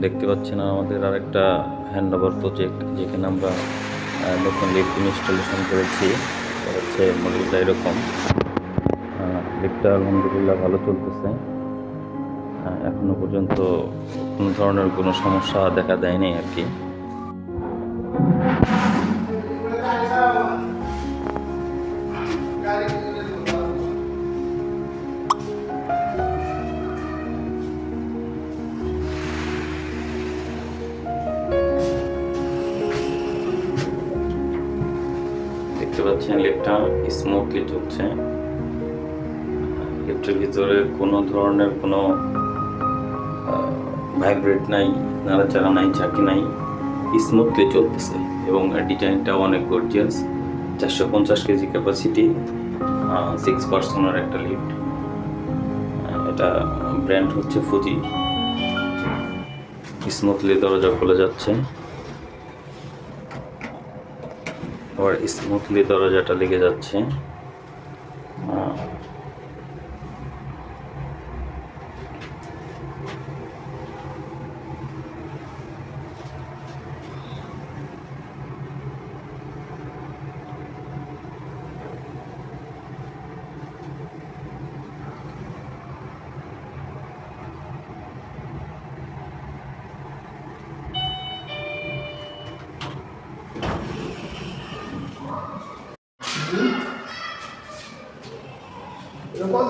দেখতে পাচ্ছেন আমাদের আরেকটা হ্যান্ডওভার প্রজেক্ট, যেখানে আমরা নতুন লিফট ইনস্টলেশন করেছি। হচ্ছে মডেলটা এরকম। লিফটটা আলহামদুলিল্লাহ ভালো চলতেছে। এখনো পর্যন্ত কোনো ধরনের কোনো সমস্যা দেখা দেয়নি আর কি। দেখতে পাচ্ছেন লিফটটা স্মুথলি চলছে। লিফটের ভিতরে কোনো ধরনের কোনো ভাইব্রেট নাই, নাড়াচাড়া নাই, ঝাঁকি নাই, স্মুথলি চলতেছে। এবং ডিজাইনটাও অনেক গর্জিয়াস। 450 কেজি ক্যাপাসিটি, 6 পার্সনের একটা লিফট। এটা ব্র্যান্ড হচ্ছে ফুজি। স্মুথলি দরজা খুলে যাচ্ছে, আবার স্মুথলি দরজাটা লেগে যাচ্ছে। কত